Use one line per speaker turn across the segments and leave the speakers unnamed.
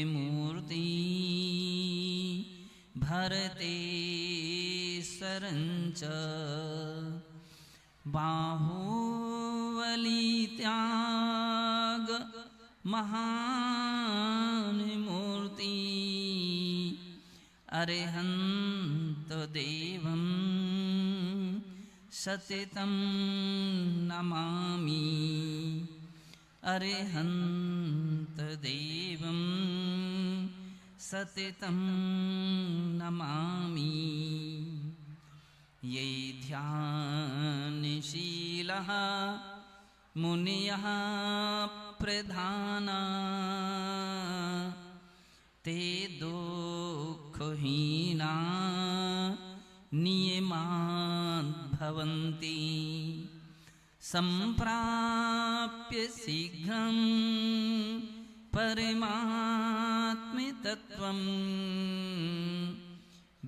मूर्ति भरते सरंच बाहुबली त्याग महान मूर्ति अरिहंत देवं सतितं नमामि अरिहंत देवं सतितं नमामि ये ध्यानशीलः मुनियः प्रधाना ते दुःखहीना नियमान् भवन्ति सम्प्राप्य शीघ्रं परमात्मतत्त्वं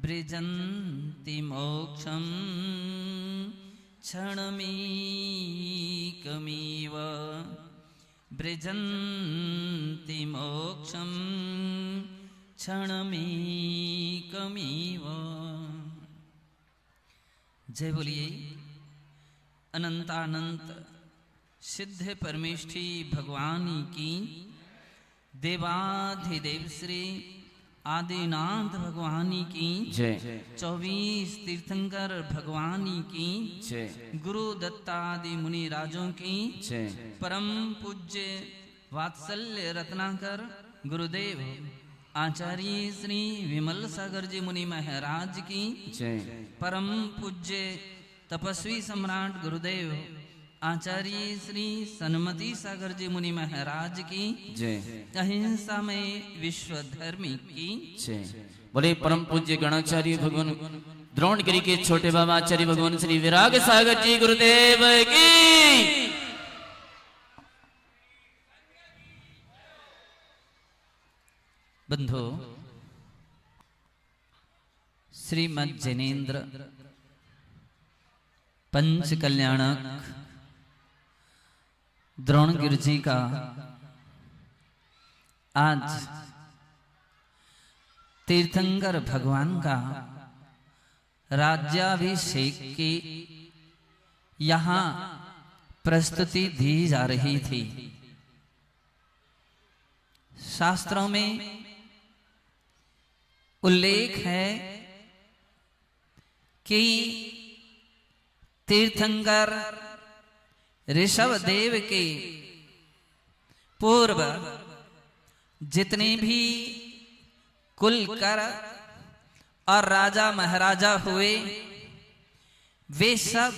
ब्रजन्ति मोक्षं क्षणमेकमेव ब्रजन्ति मोक्षं क्षणमेकमेव। जय बोलिए अनंतानंत सिद्ध परमेष्ठी भगवान की, देवाधिदेव श्री आदिनाथ भगवान की जय, 24 तीर्थंकर भगवान की जय, गुरु दत्तादि मुनि राजों की जय, परम पूज्य वात्सल्य रत्नाकर गुरुदेव आचार्य श्री विमल सागर जी मुनि महाराज की जय, परम पूज्य तपस्वी सम्राट गुरुदेव आचार्य श्री सन्मति सागर जी मुनि महाराज की जय, अहिंसा में विश्व धर्मी की जय।
बोले परम पूज्य गणाचार्य भगवान द्रोणगिरी के छोटे बाबा आचार्य भगवान श्री विराग सागर जी गुरुदेव की।
बंधु, श्रीमद जैनेन्द्र पंच कल्याणक द्रोणगिरि जी का आज तीर्थंकर भगवान का राज्याभिषेक की यहाँ प्रस्तुति दी जा रही थी। शास्त्रों में उल्लेख है कि तीर्थंकर ऋषभ देव के पूर्व जितने भी कुलकर और राजा महाराजा हुए वे सब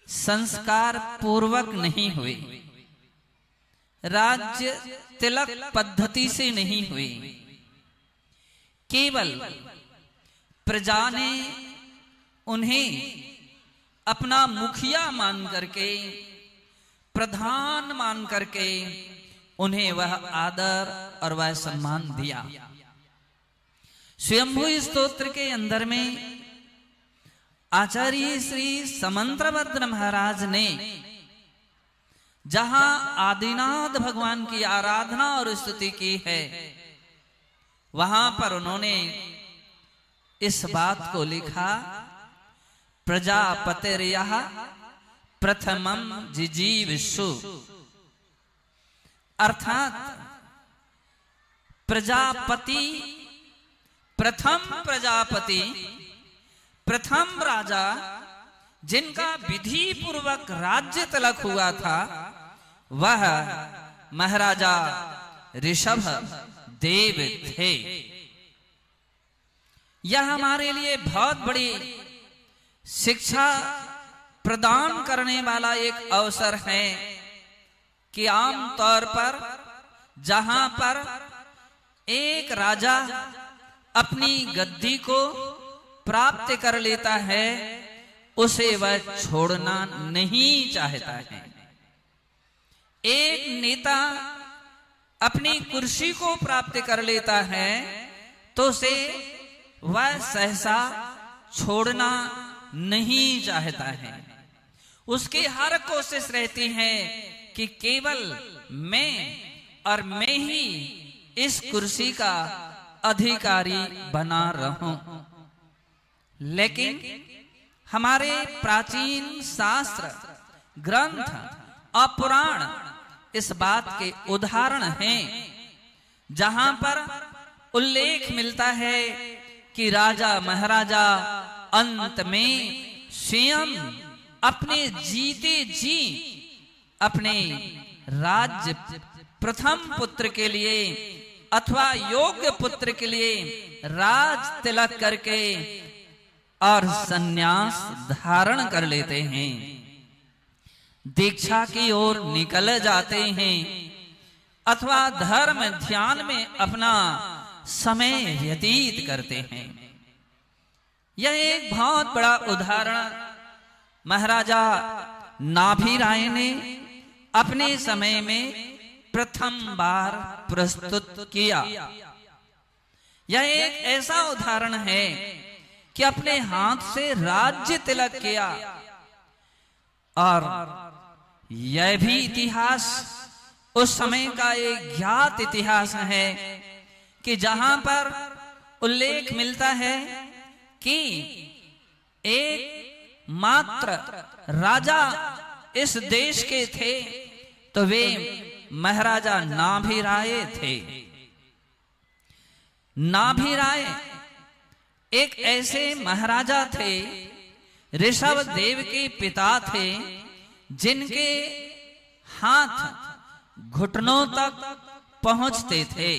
संस्कार पूर्वक नहीं हुए, राज्य तिलक पद्धति से नहीं हुए। केवल प्रजा ने उन्हें अपना मुखिया मान करके, प्रधान मान करके उन्हें वह आदर और वह सम्मान दिया। स्वयंभू स्तोत्र के अंदर में आचार्य श्री समंत्रभद्र महाराज ने जहां आदिनाथ भगवान की आराधना और स्तुति की है, वहां पर उन्होंने इस बात को लिखा, प्रजापतिर्यः प्रथमं जिजीविषु, अर्थात प्रजापति प्रथम राजा जिनका विधि पूर्वक राज्य तिलक हुआ था वह महाराजा ऋषभ देव थे। यह हमारे लिए बहुत बड़ी शिक्षा प्रदान करने वाला एक अवसर है कि आमतौर पर जहां पर एक राजा अपनी गद्दी को प्राप्त कर लेता है उसे वह छोड़ना नहीं चाहता है। एक नेता अपनी कुर्सी को प्राप्त कर लेता है तो उसे वह सहसा छोड़ना नहीं चाहता है। उसकी हर कोशिश रहती है कि केवल मैं और मैं ही इस कुर्सी का अधिकारी बना रहूं। लेकिन हमारे प्राचीन शास्त्र ग्रंथ और पुराण इस बात के उदाहरण हैं, जहां पर उल्लेख मिलता है कि राजा महाराजा अंत में स्वयं अपने जीते जी अपने राज्य प्रथम पुत्र के लिए अथवा योग्य पुत्र के लिए राज तिलक करके और सन्यास धारण कर लेते हैं, दीक्षा की ओर निकल जाते हैं अथवा धर्म ध्यान में अपना समय व्यतीत करते हैं। यह एक बहुत बड़ा उदाहरण महाराजा नाभिराय ने अपने समय में प्रथम बार प्रस्तुत किया। यह एक ऐसा उदाहरण है कि अपने हाथ से राज्य तिलक किया। और यह भी इतिहास उस समय का एक ज्ञात इतिहास है कि जहां पर उल्लेख मिलता है कि एक मात्र राजा इस देश के थे तो वे महाराजा नाभिराय थे। नाभिराय एक ऐसे महाराजा थे, ऋषभ देव के पिता थे, जिनके हाथ घुटनों तक पहुंचते थे।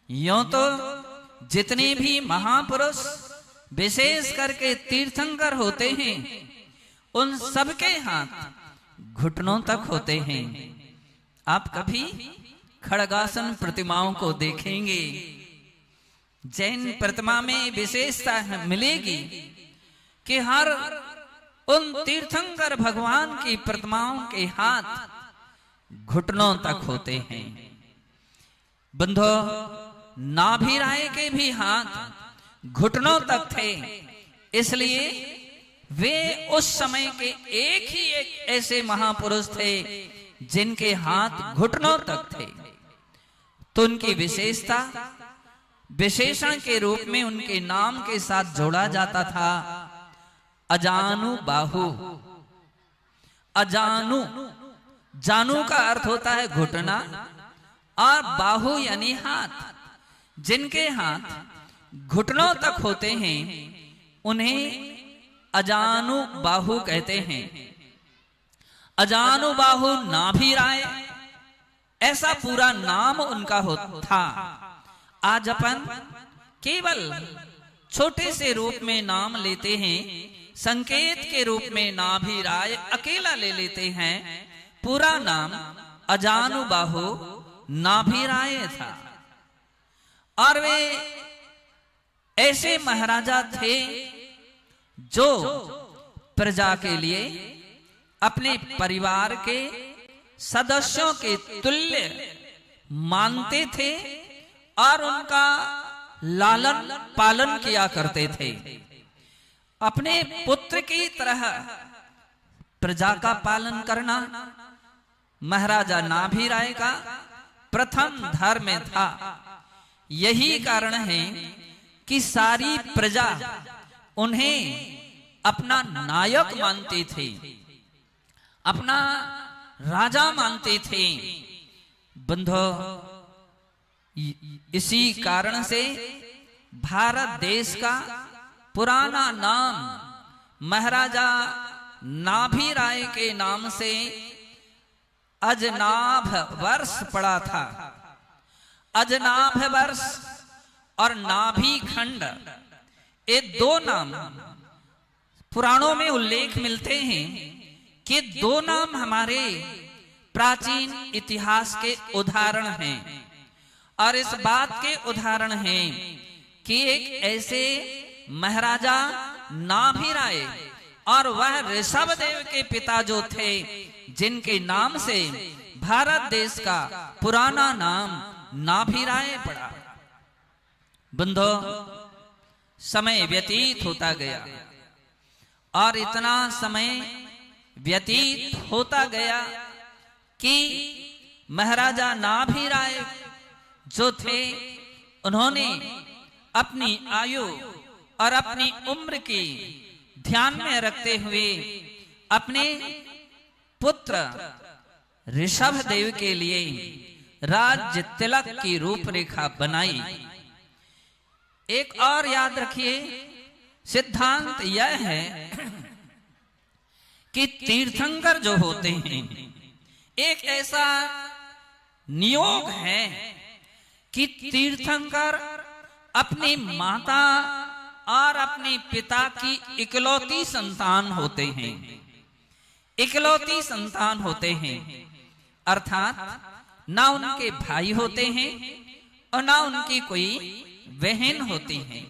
यूं तो जितने भी महापुरुष विशेष करके तीर्थंकर होते हैं उन सबके हाथ घुटनों तक होते हैं। आप कभी खड़गासन प्रतिमाओं को देखेंगे, जैन प्रतिमा में विशेषता मिलेगी कि हर उन तीर्थंकर भगवान की प्रतिमाओं के हाथ घुटनों तक होते हैं। बंधो, नाभिराय के भी हाथ घुटनों तक थे, इसलिए वे उस समय के एक ऐसे महापुरुष थे जिनके हाथ घुटनों तक थे। तो उनकी विशेषता विशेषण के रूप में उनके नाम के साथ जोड़ा जाता था अजानु बाहु। अजानु, जानू का अर्थ होता है घुटना और बाहु यानी हाथ। जिनके हाथ घुटनों तक होते हैं उन्हें अजानु बाहु कहते हैं। अजानु बाहु नाभिराय ऐसा पूरा नाम उनका था। आज अपन केवल छोटे से रूप में नाम लेते हैं, संकेत के रूप में नाभिराय अकेला ले लेते हैं। पूरा नाम अजानु बाहु नाभिराय था। और वे ऐसे महाराजा थे जो प्रजा के लिए अपने परिवार के सदस्यों के तुल्य मानते थे और उनका लालन पालन किया करते थे। अपने पुत्र की तरह प्रजा का पालन करना महाराजा नाभिराय का प्रथम धर्म था। यही कारण है कि सारी प्रजा उन्हें अपना नायक मानते थे, अपना राजा मानते थे। बंधो, इसी कारण से भारत देश का पुराना नाम महाराजा नाभिराय के नाम से अजनाभ वर्ष पड़ा था। अजनाभ वर्ष और नाभि खंड, ये दो नाम पुराणों में उल्लेख मिलते हैं कि दो नाम हमारे प्राचीन इतिहास के उदाहरण हैं। और इस बात के उदाहरण हैं कि एक ऐसे महाराजा नाभिराय और वह ऋषभ देव के पिता जो थे, जिनके नाम से भारत देश का पुराना नाम नाभिराय पड़ा। बंधो, समय व्यतीत होता गया और इतना समय व्यतीत होता गया कि महाराजा नाभि राय जो थे, उन्होंने अपनी आयु और अपनी उम्र की ध्यान में रखते हुए अपने पुत्र ऋषभ देव के लिए राज्य तिलक की रूपरेखा बनाई। एक और याद रखिए, सिद्धांत यह है कि तीर्थंकर जो होते हैं, एक ऐसा नियोग है कि तीर्थंकर अपनी माता और अपने पिता की इकलौती संतान होते हैं, इकलौती संतान होते हैं, अर्थात ना उनके भाई होते हैं और ना उनकी कोई बहन होती है,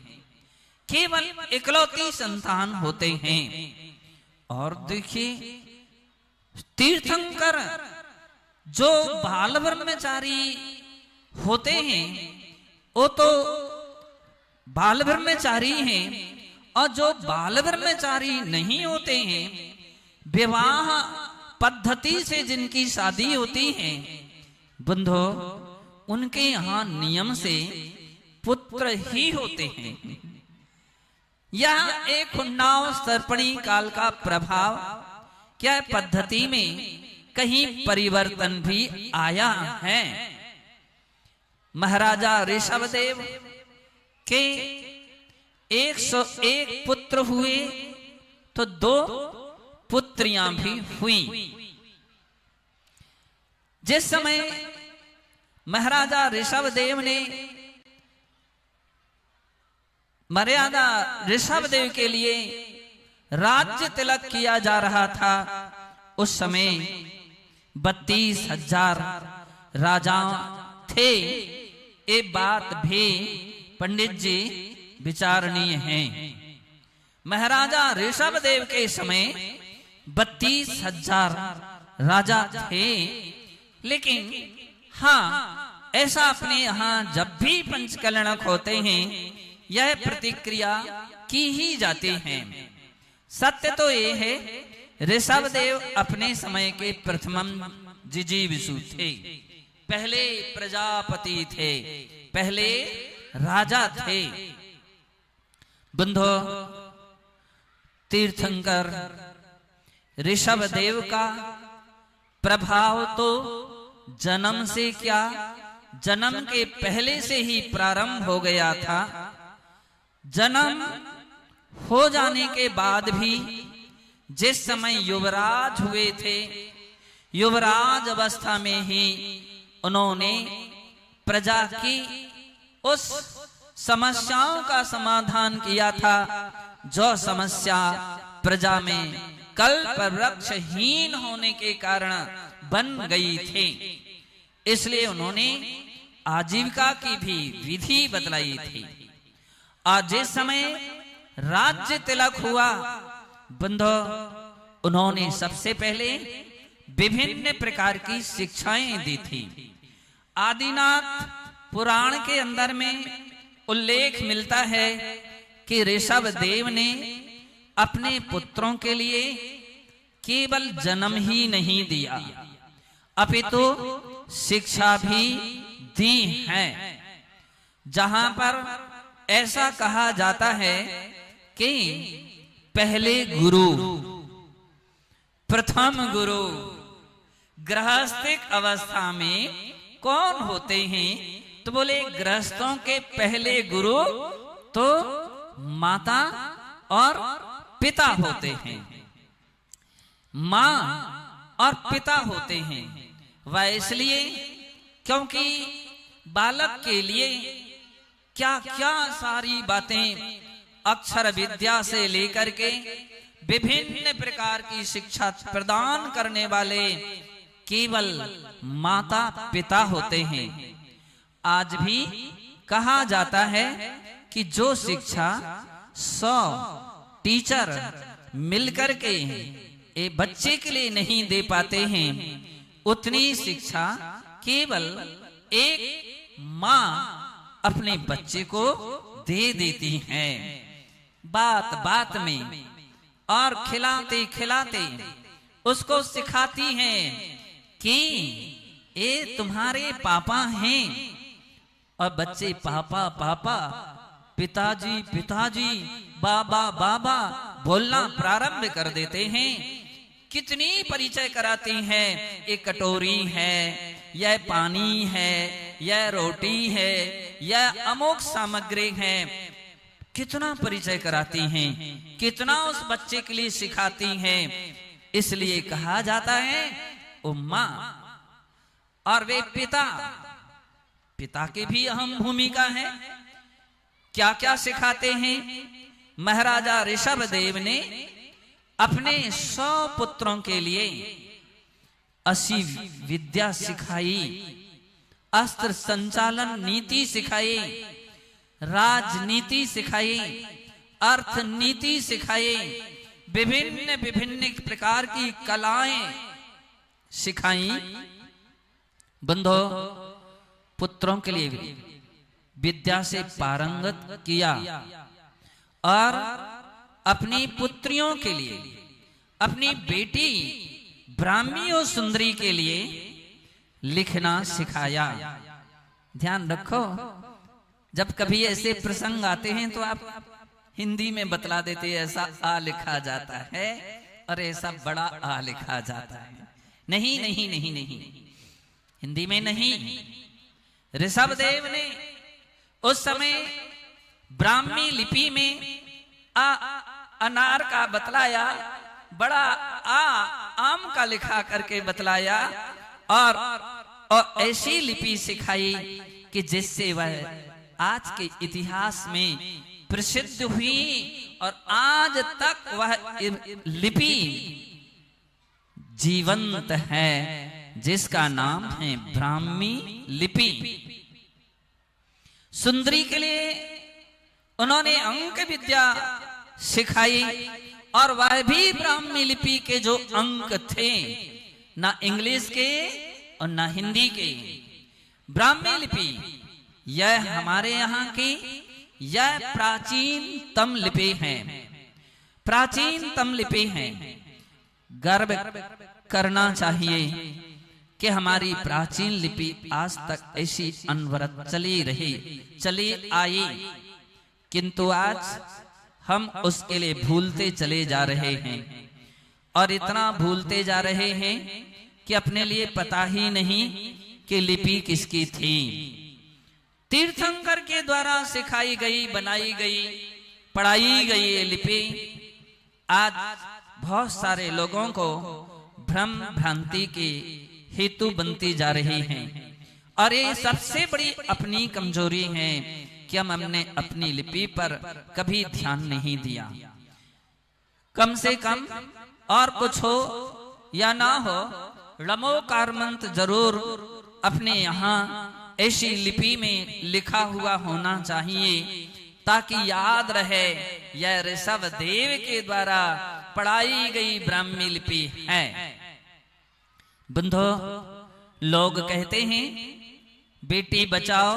केवल इकलौती संतान होते हैं। और देखिए, तीर्थंकर जो बाल ब्रह्मचारी होते हैं वो तो बाल ब्रह्मचारी हैं, और जो बाल ब्रह्मचारी नहीं होते हैं, विवाह पद्धति से जिनकी शादी होती है, बंधो उनके यहां नियम से पुत्र ही होते हैं। यह एक उन्नाव सर्पणी काल का प्रभाव क्या पद्धति में कहीं परिवर्तन भी आया है। महाराजा ऋषभदेव के 101 पुत्र हुए तो 2 पुत्रियां भी हुई। जिस समय महाराजा ऋषभदेव ने मर्यादा ऋषभदेव के लिए राज्य तिलक किया जा रहा था, उस समय 32,000 राजा थे। ये बात भी पंडित जी विचारणीय है। महाराजा ऋषभदेव के समय 32,000 राजा थे, लेकिन हाँ, ऐसा अपने यहाँ जब भी पंचकलनक होते हैं, यह प्रतिक्रिया की ही जाती है। सत्य तो ये है, ऋषभदेव अपने समय के प्रथम जिजीविषु थे, पहले प्रजापति थे, पहले राजा थे। बंधो, तीर्थंकर ऋषभदेव का प्रभाव तो जन्म से क्या, जन्म के पहले से ही प्रारंभ हो गया था। जन्म हो जाने के बाद भी जिस समय युवराज हुए थे, युवराज अवस्था में ही उन्होंने प्रजा की उस समस्याओं का समाधान किया था, जो समस्या प्रजा में कल्प वृक्षहीन होने के कारण बन गई थी। इसलिए उन्होंने आजीविका की भी विधि बदलाई थी। आज जिस समय राज्य तिलक हुआ, बंधो, उन्होंने सबसे पहले विभिन्न प्रकार की शिक्षाएं दी थी। आदिनाथ पुराण के अंदर में उल्लेख मिलता है कि ऋषभदेव ने अपने पुत्रों के लिए केवल जन्म ही नहीं दिया, अपितु शिक्षा भी दी है। जहां पर ऐसा कहा जाता है कि पहले गुरु, प्रथम गुरु गृहस्थिक अवस्था में कौन होते हैं, तो बोले गृहस्थों के पहले गुरु तो माता और पिता होते हैं, मां और पिता होते हैं। वह इसलिए क्योंकि बालक के लिए क्या क्या सारी बातें अक्षर विद्या से लेकर के विभिन्न प्रकार की शिक्षा प्रदान करने वाले केवल माता पिता होते हैं। आज भी कहा जाता है कि जो शिक्षा 100 टीचर मिलकर के ये बच्चे के लिए नहीं दे पाते हैं, उतनी शिक्षा केवल एक माँ अपने बच्चे को दे देती है। बात बात में और खिलाते खिलाते उसको सिखाती हैं कि ये तुम्हारे पापा हैं। और बच्चे पापा पापा, पिताजी पिताजी, बाबा बाबा बोलना प्रारंभ कर देते हैं। कितनी परिचय कराते हैं, ये कटोरी है, यह पानी है, यह रोटी है, यह अमुक सामग्री है। कितना परिचय कराती हैं, कितना उस बच्चे के लिए सिखाती हैं। इसलिए कहा जाता है उम्मा। और वे पिता, पिता की भी अहम भूमिका है। क्या क्या सिखाते हैं? महाराजा ऋषभदेव ने अपने 100 पुत्रों के लिए 80 विद्या सिखाई, अस्त्र संचालन नीति सिखाई, राजनीति सिखाई, अर्थनीति सिखाई, विभिन्न विभिन्न प्रकार की कलाएं सिखाई। बंधो, पुत्रों के लिए विद्या से पारंगत किया और अपनी पुत्रियों के लिए, अपनी बेटी ब्राह्मी और सुंदरी के लिए लिखना सिखाया। ध्यान रखो, जब कभी ऐसे प्रसंग आते हैं तो आप हिंदी में बतला देते हैं ऐसा आ लिखा जाता है और ऐसा बड़ा आ लिखा जाता है। नहीं नहीं नहीं नहीं, हिंदी में नहीं। ऋषभदेव ने उस समय ब्राह्मी लिपि में अनार का बतलाया, बड़ा आम का लिखा करके बतलाया और ऐसी लिपि सिखाई कि जिससे वह आज के इतिहास में प्रसिद्ध हुई और आज तक वह लिपि जीवंत है, जिसका नाम है ब्राह्मी लिपि। सुंदरी के लिए उन्होंने अंक विद्या सिखाई और वह भी ब्राह्मी लिपि के जो अंक थे, ना इंग्लिश के और ना हिंदी के। ब्राह्मी लिपि यह हमारे यहाँ की यह प्राचीनतम लिपि है, प्राचीनतम लिपि है। गर्व करना चाहिए कि हमारी प्राचीन लिपि आज तक ऐसी अनवरत चली रही, चली आई, किंतु आज हम उसके लिए भूलते चले जा रहे हैं और इतना भूलते जा रहे हैं कि अपने लिए पता ही नहीं कि लिपि किसकी थी। तीर्थंकर के द्वारा सिखाई गई, बनाई गई, पढ़ाई गई ये लिपि आज बहुत सारे लोगों को भ्रम भ्रांति के हेतु बनती जा रही हैं। और ये सबसे बड़ी अपनी कमजोरी है कि हमने अपनी लिपि पर कभी ध्यान नहीं दिया। कम से कम और कुछ हो या ना हो, णमोकार मंत्र जरूर अपने यहाँ ऐसी लिपि में लिखा हुआ होना चाहिए ताकि याद रहे यह ऋषभदेव के द्वारा पढ़ाई गई ब्राह्मी लिपि है। बंधो, लोग कहते हैं बेटी बचाओ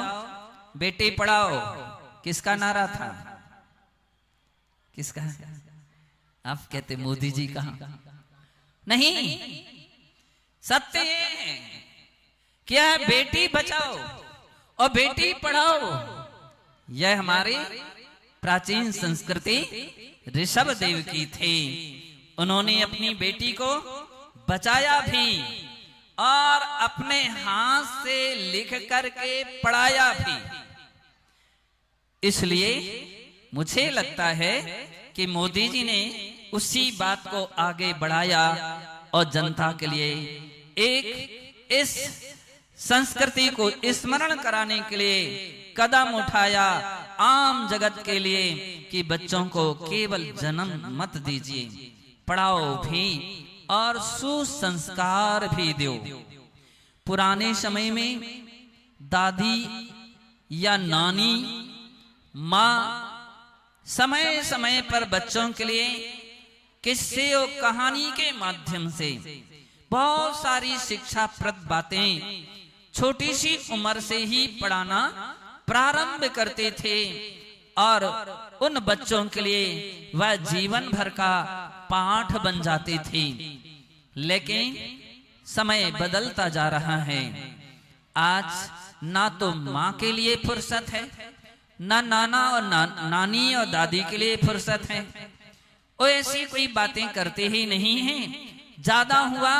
बेटी पढ़ाओ, किसका नारा था? किसका? आप कहते मोदी जी का? नहीं, सत्य है क्या? बेटी बचाओ और बेटी पढ़ाओ, यह हमारी प्राचीन संस्कृति ऋषभदेव की थी। उन्होंने अपनी बेटी को बचाया भी और अपने हाथ से लिख करके पढ़ाया भी। इसलिए मुझे लगता है कि मोदी जी ने उसी बात को आगे बढ़ाया और जनता के लिए एक इस संस्कृति को स्मरण कराने के लिए कदम उठाया आम जगत के लिए कि बच्चों को केवल जन्म मत दीजिए, पढ़ाओ भी और सुसंस्कार भी दो। पुराने समय में दादी या नानी माँ समय समय पर बच्चों के लिए किस्से और कहानी के माध्यम से बहुत सारी शिक्षाप्रद बातें छोटी सी उम्र से ही पढ़ाना प्रारंभ करते थे और उन बच्चों के लिए वह जीवन भर का पाठ बन जाते थे। लेकिन समय बदलता जा रहा है। आज ना तो माँ के लिए फुर्सत है, ना नाना और नानी और दादी के लिए फुर्सत है। वो ऐसी कोई बातें करते ही नहीं हैं। ज्यादा हुआ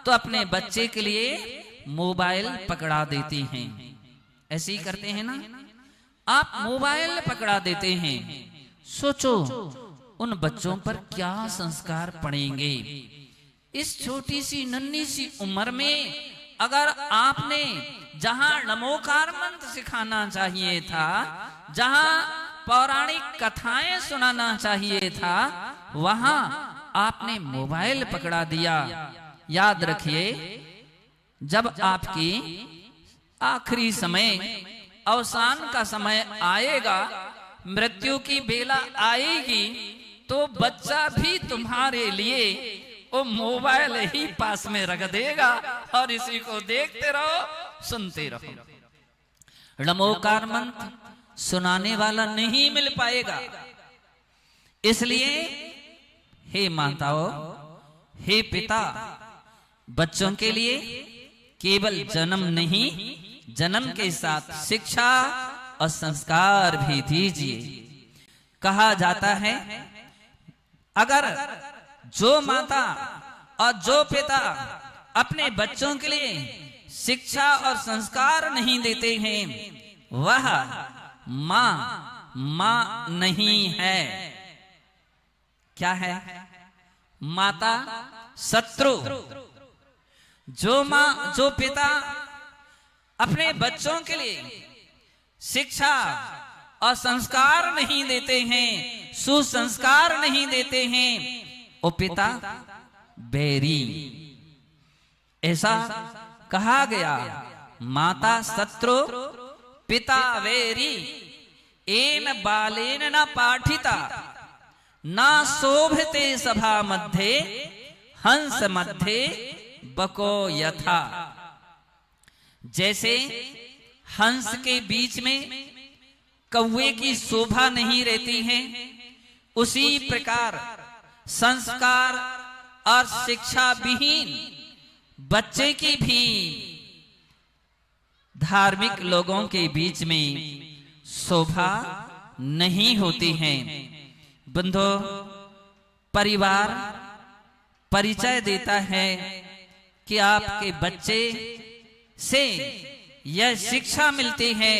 तो अपने बच्चे के लिए मोबाइल पकड़ा देती हैं। ऐसे ही करते हैं ना, आप मोबाइल पकड़ा देते हैं। सोचो उन बच्चों पर क्या संस्कार पड़ेंगे। इस छोटी सी नन्ही सी उम्र में अगर आपने जहां नमोकार मंत्र सिखाना चाहिए था, जहां पौराणिक कथाएं सुनाना चाहिए था, वहां आपने मोबाइल पकड़ा दिया। याद रखिए, जब आपकी आखिरी समय, अवसान का समय आएगा, मृत्यु की बेला आएगी, तो बच्चा भी तुम्हारे लिए वो मोबाइल ही पास में रख देगा और इसी को देखते रहो, सुनते रहो। नमोकार मंत्र सुनाने वाला नहीं मिल पाएगा। इसलिए हे माताओं, हे पिता, बच्चों के लिए केवल जन्म नहीं, जन्म के साथ शिक्षा और संस्कार भी दीजिए। कहा जाता है, अगर जो माता और जो पिता अपने बच्चों के लिए शिक्षा और संस्कार नहीं देते हैं, वह मां नहीं है। क्या है? माता शत्रु। जो पिता अपने बच्चों के लिए शिक्षा और संस्कार नहीं देते हैं, सुसंस्कार नहीं देते हैं, वो पिता बैरी। ऐसा कहा गया, माता शत्रु पिता वैरी, एन बालेन न पाठिता न शोभते सभा मध्ये हंस मध्ये बको यथा। जैसे हंस के बीच में कौवे की शोभा नहीं रहती है, उसी प्रकार संस्कार और शिक्षा विहीन बच्चे की भी धार्मिक लोगों के बीच में शोभा नहीं होती है। बंधो, परिवार परिचय देता है कि आपके बच्चे से यह शिक्षा मिलती है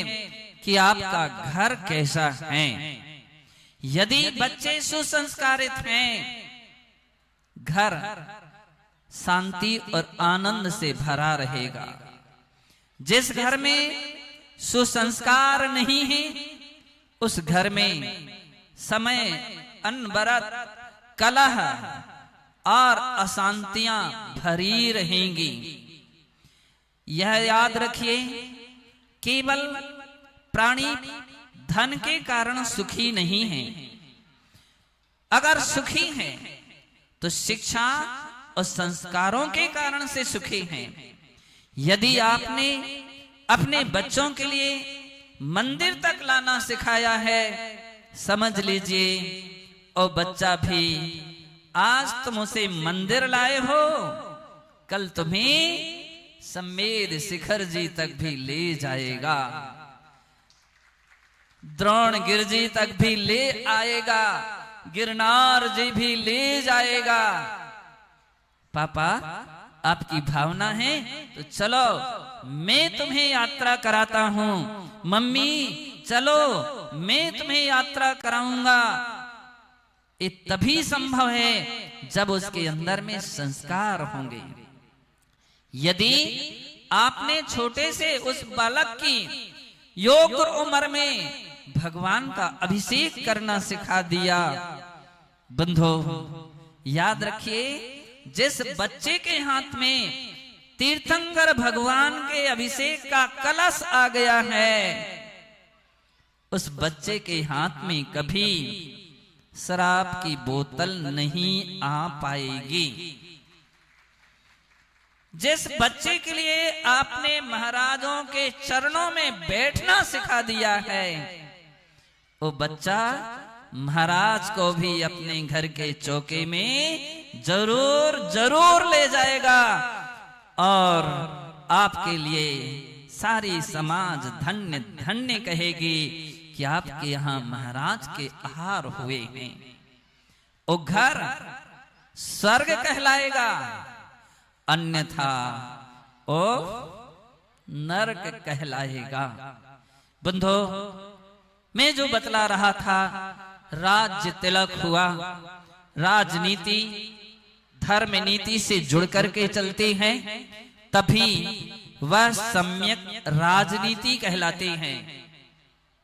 कि आपका घर कैसा है। यदि बच्चे सुसंस्कारित हैं, घर शांति और आनंद से भरा रहेगा। जिस घर में सुसंस्कार नहीं है, उस घर में समय, अनबरत, कलह और अशांतियां भरी रहेंगी। यह याद रखिए, केवल प्राणी धन के कारण सुखी नहीं है। अगर सुखी है तो शिक्षा और संस्कारों के कारण से सुखी हैं। यदि आपने अपने बच्चों के लिए मंदिर तक लाना सिखाया है, समझ लीजिए और बच्चा भी आज तुम उसे मंदिर लाए हो, कल तुम्हें सम्मेद शिखर जी तक भी ले जाएगा, द्रोणगिरि जी तक भी ले आएगा, गिरनार जी भी ले जाएगा। पापा, आपकी भावना है तो चलो मैं तुम्हें यात्रा कराता हूं। मम्मी चलो मैं तुम्हें यात्रा कराऊंगा। ये तभी संभव है जब उसके अंदर में संस्कार होंगे। यदि आपने छोटे से उस बालक की योग्य उम्र में भगवान का अभिषेक करना सिखा दिया, बंधो याद रखिए, जिस बच्चे के हाथ में तीर्थंकर भगवान के अभिषेक का कलश आ गया है, उस बच्चे के हाथ में कभी शराब की बोतल नहीं आ पाएगी। जिस बच्चे के लिए आपने महाराजों के चरणों में बैठना सिखा दिया है, वो बच्चा महाराज को भी अपने घर के चौके में जरूर जरूर ले जाएगा। और आपके लिए सारी समाज धन्य धन्य कहेगी कि आपके यहाँ महाराज के आहार हुए हैं। वो घर स्वर्ग कहलाएगा, अन्यथा ओ नरक कहलाएगा। बंधो, मैं जो बतला रहा था, राज्य तिलक हुआ, राजनीति धर्म नीति से जुड़ करके चलते हैं, तभी वह सम्यक राजनीति कहलाते हैं।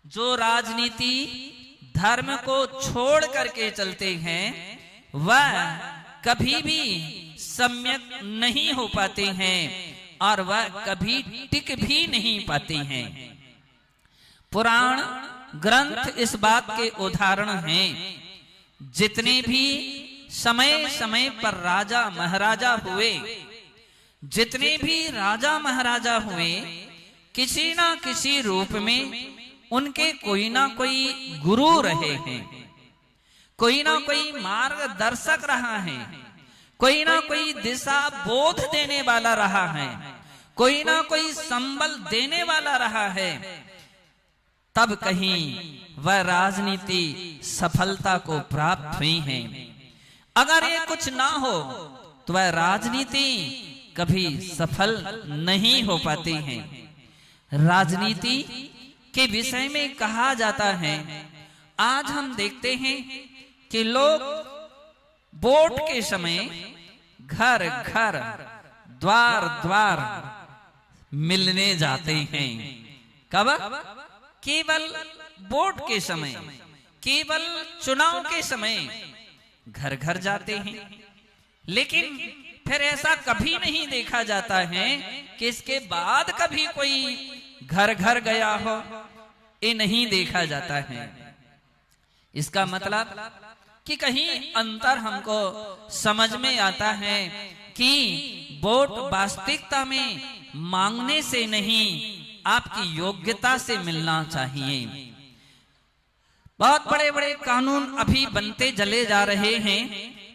जो राजनीति धर्म को छोड़ करके चलते हैं, वह कभी भी सम्यक नहीं हो पाते हैं और वह कभी टिक भी नहीं पाते हैं। पुराण ग्रंथ इस बात के उदाहरण हैं। जितने भी समय समय पर राजा महाराजा हुए, जितने भी राजा महाराजा हुए, किसी ना किसी रूप में उनके कोई ना कोई गुरु रहे हैं, कोई ना कोई मार्गदर्शक रहा है, कोई ना कोई दिशा बोध देने वाला रहा है, कोई ना कोई संबल देने वाला रहा है। तब कहीं वह राजनीति सफलता को प्राप्त हुई है। अगर ये कुछ ना हो तो वह राजनीति कभी सफल नहीं हो पाती है। राजनीति के विषय में कहा जाता है, आज हम देखते हैं कि लोग वोट के समय घर घर द्वार द्वार मिलने जाते हैं। कब? केवल वोट के समय, केवल चुनाव के समय घर घर जाते हैं। लेकिन फिर ऐसा कभी नहीं देखा जाता है कि इसके बाद कभी कोई घर घर गया हो, ये नहीं देखा जाता है। इसका मतलब कि कहीं अंतर हमको समझ में आता है कि वोट वास्तविकता में मांगने से नहीं, आपकी योग्यता से मिलना चाहिए। बहुत बड़े बड़े कानून अभी बनते चले जा रहे हैं,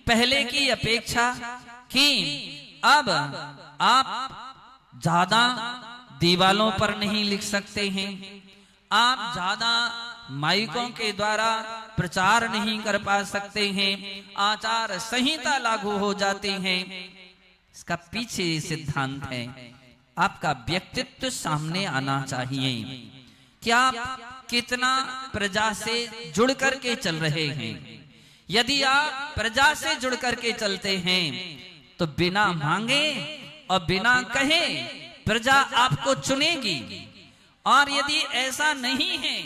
पहले की अपेक्षा, कि अब आप ज्यादा दीवालों पर नहीं लिख सकते हैं, आप ज्यादा माइकों के द्वारा प्रचार नहीं कर पा सकते हैं, आचार संहिता लागू हो जाती है। इसका पीछे सिद्धांत है, आपका व्यक्तित्व सामने आना चाहिए कि आप कितना प्रजा से जुड़ करके चल रहे हैं। यदि आप प्रजा से जुड़ करके चलते हैं तो बिना मांगे और बिना कहे प्रजा आपको चुनेगी, और यदि ऐसा नहीं है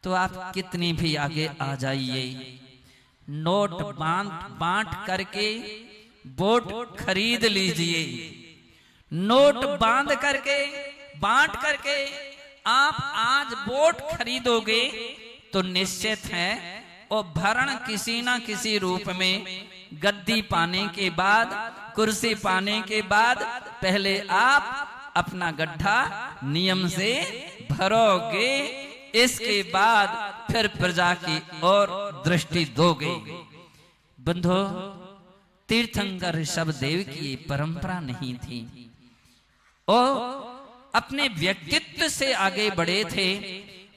तो आप कितने भी आगे आ जाइए, नोट बांट करके वोट खरीद लीजिए। नोट बांध करके बांट करके आप आज वोट खरीदोगे तो निश्चित है वो भरण किसी ना किसी रूप में गद्दी पाने के बाद, कुर्सी पाने के बाद पहले आप अपना गड्ढा नियम से भरोगे, इसके बाद फिर प्रजा की ओर दृष्टि दोगे। बंधो, तीर्थंकर ऋषभदेव की परंपरा नहीं थी। वो अपने व्यक्तित्व से आगे बढ़े थे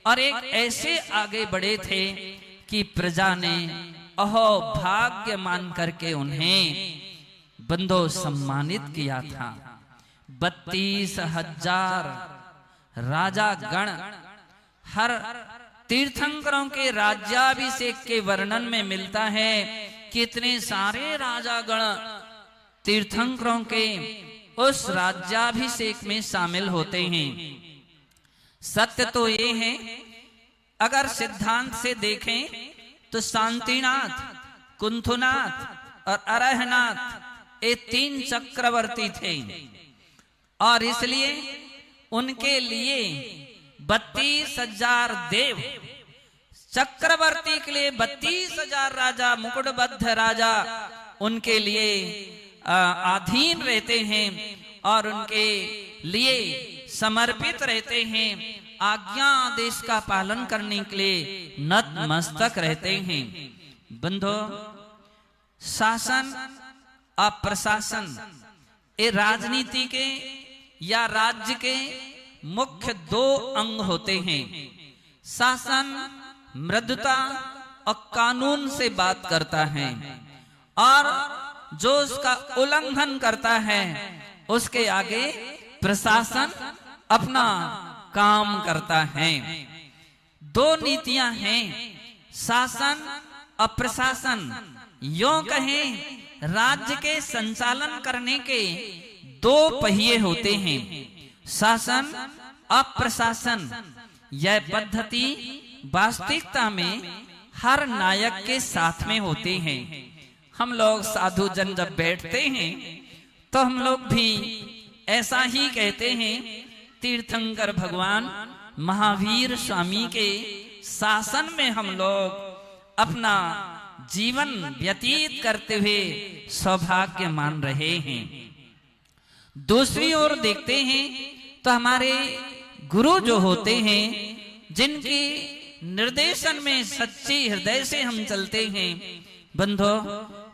और एक ऐसे आगे बढ़े थे कि प्रजा ने अहो भाग्य मान करके उन्हें बंधो सम्मानित किया था। 32,000 राजा गण, हर तीर्थंकरों के राज्याभिषेक के वर्णन में मिलता है कितने सारे राजा गण तीर्थंकरों के उस राज्याभिषेक में शामिल होते हैं। सत्य तो ये है, अगर सिद्धांत से देखें तो शांतिनाथ, कुंथुनाथ और अरहनाथ ये 3 चक्रवर्ती थे, और इसलिए उनके लिए 32,000 देव, चक्रवर्ती के लिए 32,000 राजा, मुकुटबद्ध राजा उनके लिए अधीन रहते हैं और उनके लिए समर्पित रहते हैं, आज्ञा आदेश का पालन करने के लिए नतमस्तक रहते हैं। बंधो, शासन और प्रशासन ये राजनीति के या राज्य के मुख्य दो अंग होते हैं। शासन मृदुता और कानून से बात करता है, और जो उसका उल्लंघन करता है उसके आगे प्रशासन अपना काम करता है। दो नीतियां हैं, शासन और प्रशासन। यों कहें राज्य के संचालन करने के दो पहिए होते हैं, शासन और प्रशासन। यह पद्धति वास्तविकता में हर नायक के साथ में होते हैं। हम लोग साधु जन जब बैठते हैं तो हम लोग भी ऐसा ही कहते हैं, तीर्थंकर भगवान महावीर स्वामी के शासन में हम लोग अपना जीवन व्यतीत करते हुए सौभाग्य मान रहे हैं। दूसरी ओर देखते हैं तो हमारे गुरु जो होते हैं, जिनके निर्देशन में सच्चे हृदय से हम चलते हैं, बंधो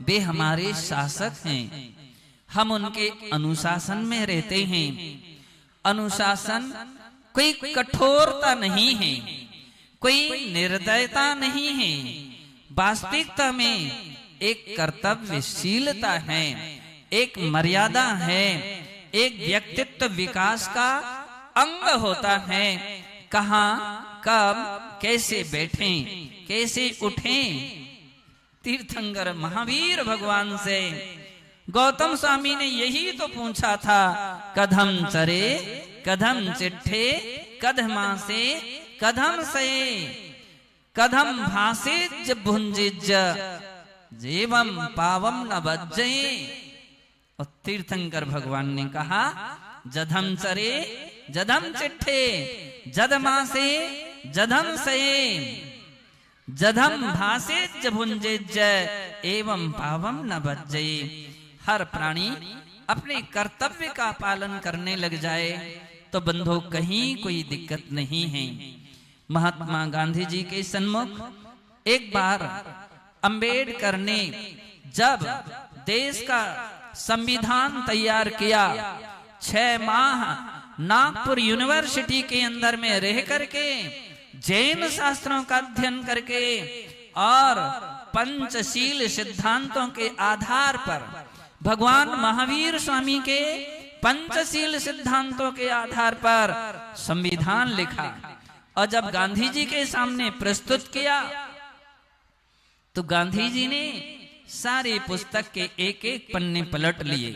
वे हमारे शासक हैं। हम उनके अनुशासन में रहते हैं। अनुशासन कोई कठोरता नहीं है, कोई निर्दयता नहीं है, वास्तविकता में एक कर्तव्यशीलता है, एक मर्यादा है, एक व्यक्तित्व विकास का अंग होता है। कहाँ कब कैसे बैठें, कैसे उठें। तीर्थंकर महावीर भगवान से गौतम स्वामी ने यही तो पूछा था, कदम चरे कदम चिट्ठे कदमा से कदम से कदम भासे भुंजिज जीवम पावम न बज्जे। और तीर्थंकर भगवान ने कहा, जधम चरे जधम चिट्ठे जदमा से जधम से जधम भासे भुंजिज एवं पावम न बज्जे। हर प्राणी अपने कर्तव्य का पालन करने लग जाए तो बंधो कहीं कोई दिक्कत नहीं है। महात्मा गांधी जी के सन्मुख एक बार अंबेडकर ने जब देश का संविधान तैयार किया, 6 माह नागपुर यूनिवर्सिटी के अंदर में रह करके जैन शास्त्रों का अध्ययन करके और पंचशील सिद्धांतों के आधार पर, भगवान महावीर स्वामी के पंचशील सिद्धांतों के आधार पर संविधान लिखा। और जब गांधी जी के सामने प्रस्तुत किया तो गांधी जी ने सारी पुस्तक के एक एक पन्ने पलट लिए।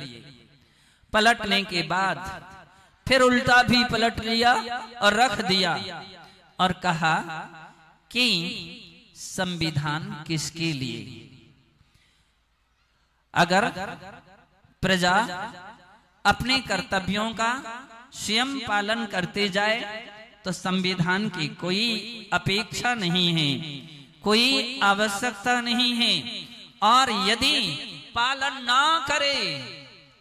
पलटने के बाद फिर उल्टा भी पलट लिया और रख दिया और कहा कि संविधान किसके लिए? अगर प्रजा अपने कर्तव्यों का स्वयं पालन करते जाए तो संविधान की कोई अपेक्षा नहीं है, कोई आवश्यकता नहीं है। और यदि पालन ना करे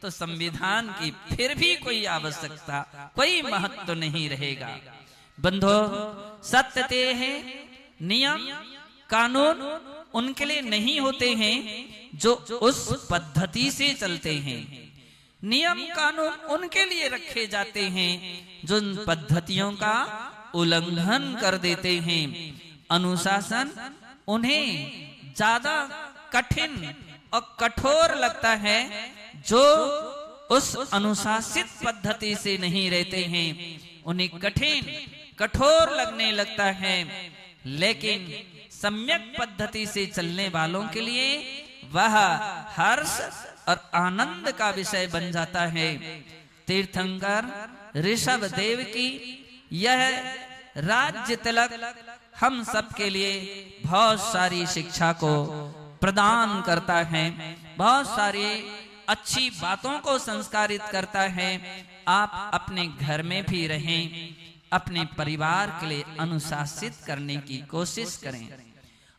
तो संविधान की फिर भी कोई आवश्यकता, कोई महत्व नहीं रहेगा। बंधो, सत्य ते है, नियम कानून उनके लिए नहीं होते हैं जो उस पद्धति से चलते हैं। नियम कानून उनके लिए रखे जाते हैं जो उन पद्धतियों का उल्लंघन कर देते हैं। अनुशासन उन्हें ज्यादा कठिन और कठोर लगता है जो उस अनुशासित पद्धति से नहीं रहते हैं। उन्हें कठिन कठोर लगने लगता है, लेकिन सम्यक पद्धति से चलने वालों के लिए वह हर्ष और आनंद का विषय बन जाता है। तीर्थंकर ऋषभ देव की यह राज्य तिलक हम सब के लिए बहुत सारी शिक्षा को प्रदान करता है, बहुत सारी अच्छी बातों को संस्कारित करता है। आप अपने घर में भी रहें, अपने परिवार के लिए अनुशासित करने की कोशिश करें।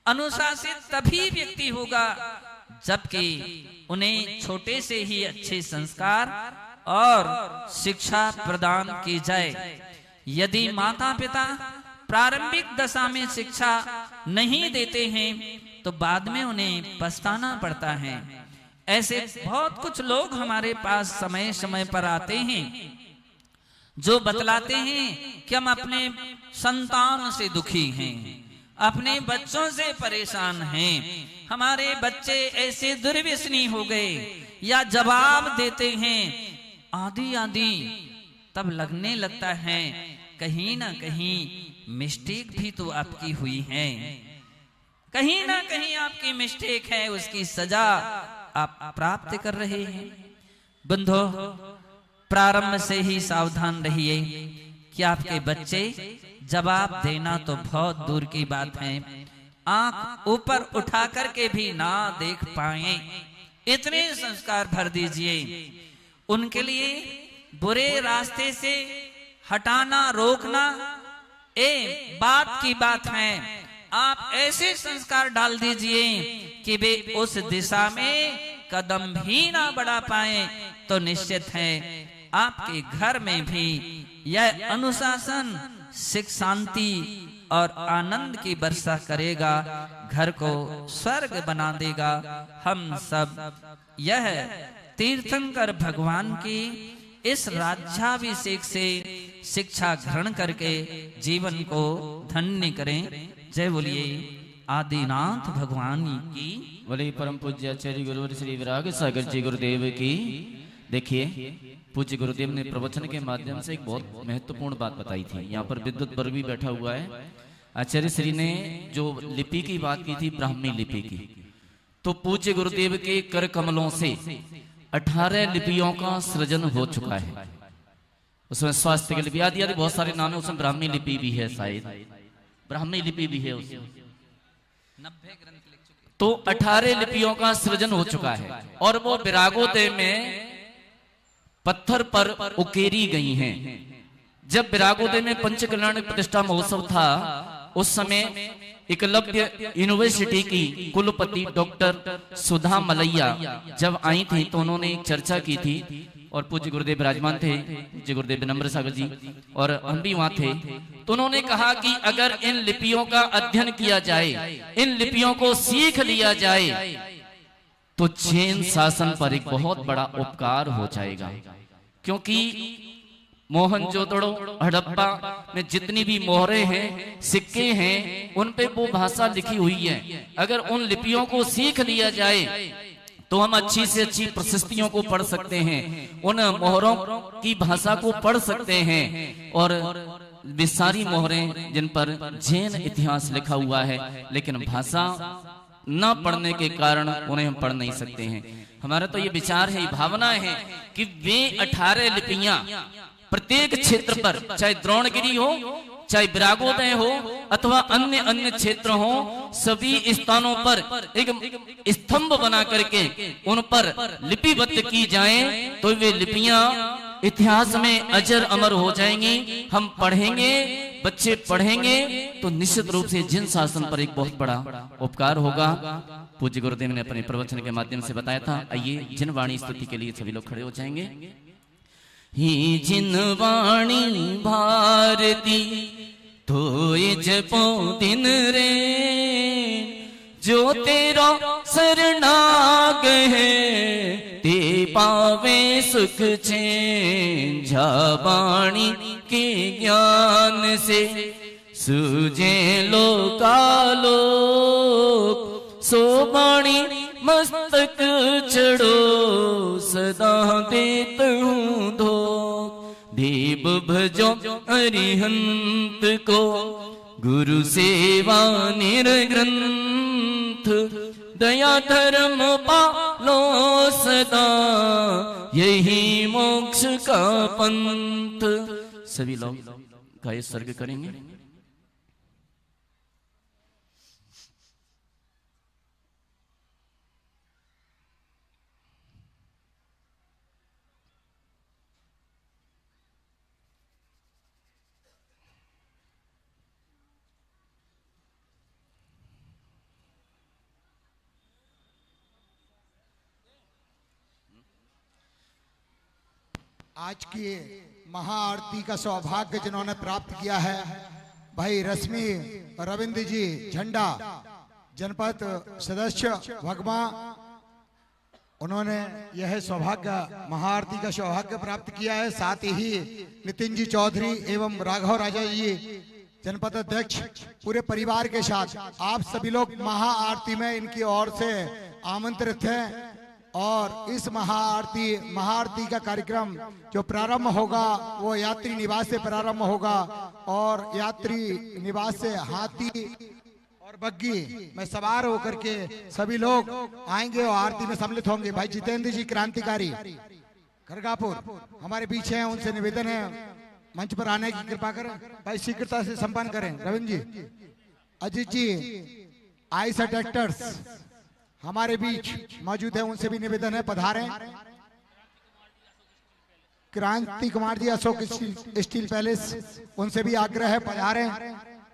अनुशासित तभी व्यक्ति होगा जबकि उन्हें छोटे से ही अच्छे संस्कार और शिक्षा प्रदान की जाए। यदि माता पिता प्रारंभिक दशा में शिक्षा नहीं देते हैं तो बाद में उन्हें पछताना पड़ता है। ऐसे बहुत कुछ लोग हमारे पास समय समय पर आते हैं जो बतलाते हैं कि हम अपने संतान से दुखी हैं, अपने बच्चों से परेशान हैं, हमारे बच्चे ऐसे दुर्व्यसनी हो गए, या जवाब देते हैं आदि आदि। तब लगने लगता है कहीं ना कहीं मिस्टेक भी तो आपकी हुई है, कहीं ना कहीं आपकी मिस्टेक है, उसकी सजा आप प्राप्त कर रहे हैं। बंधो, प्रारंभ से ही सावधान रहिए कि आपके बच्चे जवाब देना तो बहुत दूर की बात है, आंख ऊपर उठा करके भी ना देख पाए, इतने संस्कार भर दीजिए। उनके लिए बुरे रास्ते से हटाना, रोकना एक बात की बात है। आप ऐसे संस्कार डाल दीजिए कि वे उस दिशा में कदम भी ना बढ़ा पाए, तो निश्चित है आपके घर में भी यह अनुशासन सुख शांति और आनंद की वर्षा करेगा, घर को स्वर्ग बना देगा। हम सब यह तीर्थंकर भगवान की इस राज्याभिषेक से शिक्षा ग्रहण करके जीवन को धन्य करें। जय बोलिए आदिनाथ भगवान की।
बोले परम पूज्य आचार्य गुरुवर श्री विराग सागर जी गुरुदेव की। देखिए, पूज्य गुरुदेव ने प्रवचन के माध्यम से एक बहुत महत्वपूर्ण बात बताई थी। यहाँ पर विद्युत पर भी बैठा हुआ है। आचार्य श्री ने जो लिपि की बात की थी, ब्राह्मी लिपि की, तो पूज्य गुरुदेव के कर कमलों से 18 लिपियों का सृजन हो चुका है। उसमें स्वास्थ्य की लिपि आदि आदि बहुत सारे नाम है, उसमें ब्राह्मी लिपि भी है, शायद ब्राह्मी लिपि भी है उसमें।
90 ग्रंथ लिख चुके।
तो 18 लिपियों का सृजन हो चुका है और वो विरागोदय में पत्थर पर उकेरी गई हैं। जब विरागोदय में पंचकल्याण प्रतिष्ठा महोत्सव था, उस समय एकलव्य यूनिवर्सिटी की कुलपति डॉक्टर सुधा मलैया जब आई थी तो उन्होंने एक चर्चा की थी और पूज्य गुरुदेव विराजमान थे, पूज्य गुरुदेव विनम्र सागर जी, और हम भी वहां थे। तो उन्होंने कहा कि अगर इन लिपियों का अध्ययन किया जाए, इन लिपियों को सीख लिया जाए, तो जैन शासन पर एक बहुत बड़ा उपकार हो जाएगा। क्योंकि मोहनजोदड़ो, हड़प्पा में जितनी भी मोहरे हैं, सिक्के हैं, उन पे वो भाषा लिखी हुई है। अगर उन लिपियों को सीख लिया जाए तो हम अच्छी से अच्छी प्रशस्तियों को पढ़ सकते हैं, उन मोहरों की भाषा को पढ़ सकते हैं। और वे सारी मोहरें जिन पर जैन इतिहास लिखा हुआ है, लेकिन भाषा न पढ़ने के कारण उन्हें हम पढ़ नहीं सकते हैं। हमारा तो ये विचार है, ये भावना है कि वे 18 लिपियां प्रत्येक क्षेत्र पर, चाहे द्रोणगिरी हो, चाहे विरागोदय हो, अथवा अन्य अन्य क्षेत्र हो, सभी स्थानों पर एक स्तंभ बना करके उन पर लिपिबद्ध की जाए, तो वे लिपियां इतिहास में अजर अमर हो जाएंगी। हम पढ़ेंगे, बच्चे पढ़ेंगे, तो निश्चित रूप से जिन शासन पर एक बहुत बड़ा उपकार होगा। पूज्य गुरुदेव ने अपने प्रवचन के माध्यम से बताया था। आइए जिन वाणी स्तुति के लिए सभी लोग खड़े हो जाएंगे। ही जिन वाणी भारती धोए जपो दिन रे, जो तेरा शरणाग है ते पावे सुख चैन। जा वाणी के ज्ञान से सूझे लोकालोक, सो वाणी मस्तक चढ़ो सदा देत हूँ धो। देव भजो अरिहंत को, गुरु सेवा निर्ग्रंथ। दया धर्म पालो सदा, यही मोक्ष का पंथ। सभी लोग गाय सर्ग करेंगे।
आज की महाआरती का सौभाग्य जिन्होंने प्राप्त किया है, भाई रश्मि रविंद्र जी झंडा, जनपद सदस्य भगवा उन्होंने यह सौभाग्य महाआरती का सौभाग्य प्राप्त किया है। साथ ही नितिन जी चौधरी एवं राघव राजा जी जनपद अध्यक्ष पूरे परिवार के साथ आप सभी लोग महाआरती में इनकी ओर से आमंत्रित हैं। और इस महाआरती का कार्यक्रम जो प्रारंभ होगा वो यात्री निवास से प्रारंभ होगा और यात्री निवास से हाथी और बग्गी में सवार होकर के सभी लोग आएंगे और आरती में सम्मिलित होंगे। भाई जितेंद्र जी क्रांतिकारी खरगापुर हमारे पीछे हैं, उनसे निवेदन है मंच पर आने की कृपा करें। भाई शीघ्रता से संपन्न करें। रविंद्र जी, अजीत जी आइस ट्रैक्टर्स हमारे बीच मौजूद है, उनसे भी निवेदन है पधारें। क्रांति कुमार जी अशोक स्टील पैलेस, उनसे भी आग्रह है पधारें।